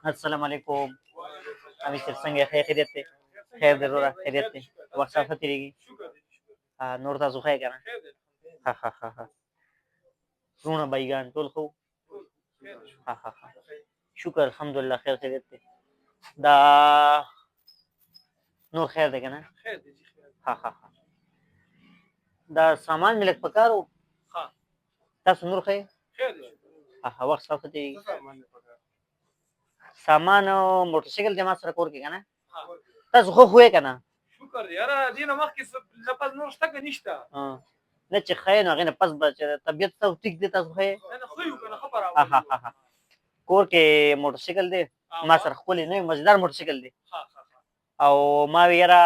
السلام علیکم. امیر څنګه خیر خیریت دی؟ خیر دی وروره خیریت دی. وخت ښه تېرېږي؟ نور تاسو ښه یې که نه؟ ښه ښه ښه ښه. وروڼه بایګان ټول ښه وو؟ ښه ښه ښه. شکر الحمدلله خیر خیریت دی. دا نور خیر دی که نه؟ ښه ښه ښه. دا سامان مې لږ په کار و. تاسو نور ښه یې؟ ښه ښه. وخت ښه تېرېږي؟ سامان موټرسایکل دی ما سره کور کې که نه؟ تاسو ښه خو یې که نه؟ شکر دی یاره دې نه مخکې لپس نور شته که نشته؟ نه چې ښه یې نو هغې نه پس به چې طبیعت تاسو ټیک دی تاسو ښه یې؟ نه ښه یو که نه ښه برابر ها ها ها. کور کې موټرسایکل دی ما سره ښکلی نوی مزیدار موټرسایکل دی او ما وی یاره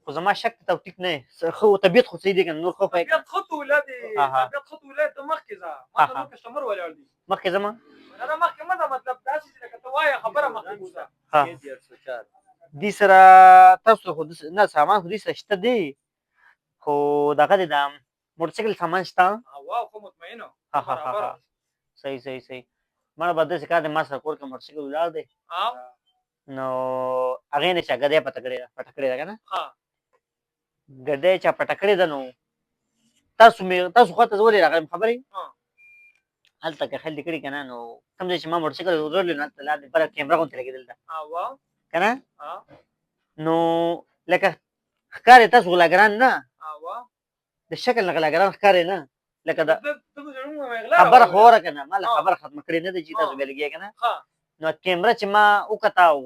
خو زما شک ته ټیک نه دی ښه طبیعت خو صحیح دی که نه نور ښه خو یې که نه؟ طبیعت ښه توله دی طبیعت ښه توله دی ته مخکې ځه ما ته نور کسټمر ولاړ دي مخکې ځمه نه مخکې مه ځه مطلب داسې چې لکه ته وایې خبره مخکې وځه دې سره تاسو خو نه سامان خو دې سره شته دی خو دغه دی دا موټرسایکل سامان شته واو ښه مطمئن ها ها ها. صحیح صحیح صحیح. مړه به داسې کار دی ما سره کور کې موټرسایکل ولاړ دی نو هغې نه چا ګدۍ پټه کړې ده پټه کړې ده که نه ګدۍ چا پټه کړې ده نو تاسو خوا ته زه ولې راغلم خبرې هلته که خیل دې کړي که نه نو کوم ځای چې ما موټرسایکل ودرولې نو هلته لاندې بره کیمره غوندې لګېدل ده که نه نو لکه ښکارې تاسو غلاګران نه د شکل نه غلاګران ښکارې نه لکه د خبره خو وره که نه ما له خبره ختمه کړې نه ده چې تاسو بیا لګیا که نه نو کیمره چې ما وکته او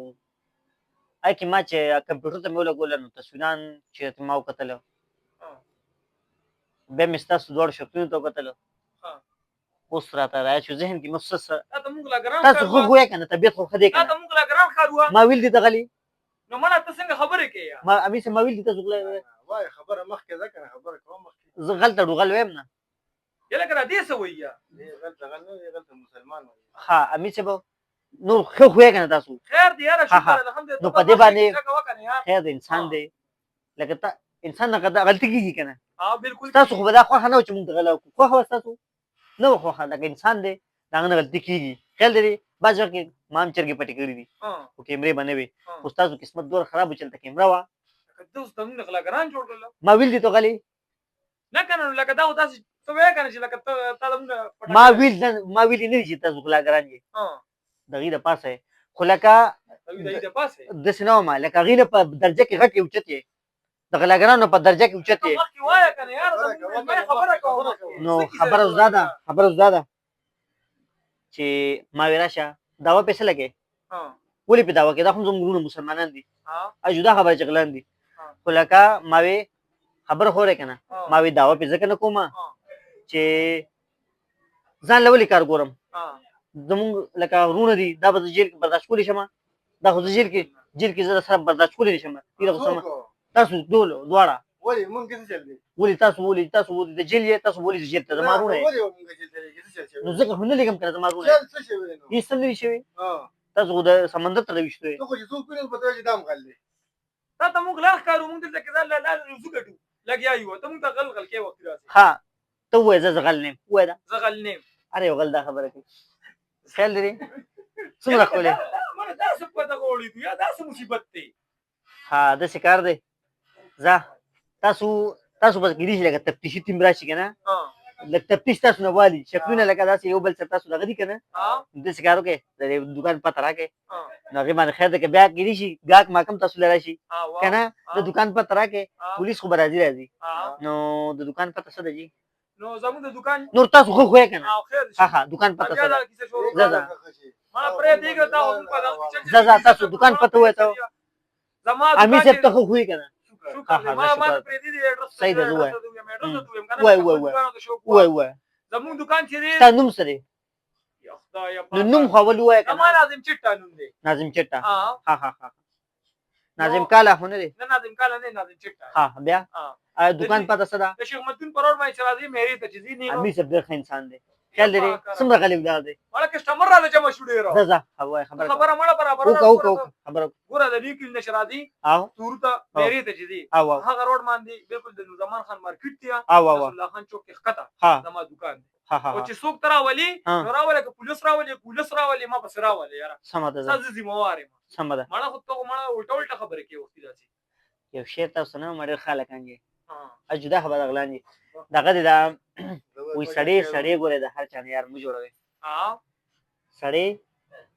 هغې کې ما چې کمپیوټر ته مې ولګوله نو تصویران چې ما وکتله بیا مې ستاسو دواړو شکلونو ته وکتله اوس راته رایاد شو ذهن کې مې تاسو ښه خو یې که نه طبیعت خو ښه دی که نه ما ویل دي ته غلي نو مړه ته څنګه خبرې کوې ما امیر صاحب ما ویل دي تاسو غلی وایه خبره مخکې ځه که نه خبره کوه مخکې زه غلطه ډوغل ویم نه لکه را دې څه وایي غلطه غل نه غلطه مسلمان وایي ښه امیر صاحب نور ښه خو یې که نه تاسو خیر دی یاره شکر الحمدلله نو په دې باندې خیر دی انسان دی لکه ته انسان نه غلطي کېږي که نه بالکل تاسو خو به دا خوښه نه وه چې مونږ ته غلا وکړو خوښه وه ستاسو نه وه خوښه لکه انسان دی د هغه نه غلطي کېږي خیال دی بعض وخت کې ما هم چرګې پټې کړي دي خو کیمرې به نه وې خو ستاسو قسمت دومره خراب و چې هلته کیمره وه ما ویل دي ته غلي نه که نه لکه دا خو داسې ته وایې که نه چې لکه تا د مونږ ما ویلي نه دي چې تاسو غلاګران یې د هغې د پاسه یې خو لکه داسې نه وم لکه هغې نه په درجه کې غټ یې اوچت یې د غلاګرانو په درجه کې اوچت یې نو خبره اوس دا ده چې ما وی راشه دعوه پې څه لګې ولې پې دعوه کې دا خو زموږ وروڼه مسلمانان دي جدا خبره چې غلان دي خو لکه ما وی خبره خو که نه ما وی دعوه پې ځکه نه کوم چې ځان له ولې کار ګورم زمونږ لکه وروڼه دي دا به زه جیل کې برداشت کولی شم دا خو زه جیل کې زه سره برداشت کولی نه شم تاسو دواړه ولې تاسو د جیل یې تاسو ولې جیل ته زما وروڼه یې نو ځکه خو نه لېږم که نه زما وروڼه هېڅ څه نه دي شوي تاسو خو د سمندر ته راویشتو یې تا ته مونږ لا ښکارو مونږ دلته کې دا زو ګټو لګیا یو ته مونږ ته غل کې وخت راځي ها ته ووایه زه غل نه یم ووایه دا زه غل نه یم هر یو غل دا خبره کوي خیال لري څومره ښکلی مړه داسې په دغه وړي یا داسې مصیبت دی ها داسې کار دی ځه تاسو به کېدای شي لکه تفتیشي ټیم راشي که نه لږ تفتیش تاسو نه والي شکلونه لکه داسې یو بل سره تاسو دغه دي که نه داسې کار وکړئ د دوکان پته راکړئ نو هغې باندې خیر دی که بیا کېدای شي ګاهک ماکم تاسو له راشي که نه د دوکان پته راکړئ پولیس خو به راځي نو د دوکان پته څه ده جي نو زموږ د دوکان نور تاسو خو خو یې که نه ها دوکان پته څه ده ځه تاسو دوکان پته ووایه ته امیر صاحب ته خو خو یې که نه صحیح ده زه ووایه زموږ دوکان چې دی ستا نوم څه دی نو نوم خو اول ووایه که نه ناظم چټه نوم دی ناظم چټه ناظم کاله خو نه دی نه ناظم کاله نه ناظم چټه بیا دوکان پته څه ده د شیخ مدین پرور باندې چې راځي مېرې ته چې ځي نه امیر صاحب ډېر ښه انسان دی خیال لري څومره غلی ولاړ دی مړه کسټمر راځي چې مشهور ډېر ځه خبره مړه برابر خبره ګوره د دې کلی نشه راځي تور ته مېرې ته چې ځي هغه روډ باندې بالکل د نور زمان خان مارکیټ دی الله خان چوک کې ښکته زما دوکان دی ها ها او ها چې څوک تر راولي ها. نو راولي که پولیس راولي ما بس راولي یاره سمه ده ساز ذمہوار یم سمه ده مړه خو ته مړه الټا خبره کوي وختي داسې یو شعر تاسو نه مړ خلک انجي ها اجدا خبر غلانجي دغه دا وي سړی سړی ګوره د هر چا نه یار مو جوړوي ها سړی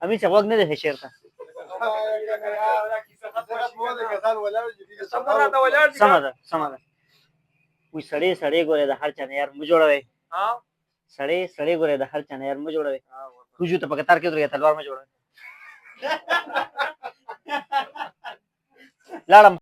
امي څه وګ نه ده شعر ته سمه ده وي سړی سړی ګوره د هر چا نه یار مو جوړوي ها سړی سړی ګوره د هر چا نه یار مو جوړوي وجو ته په کتار کې درې تلوار مو جوړوي لاړم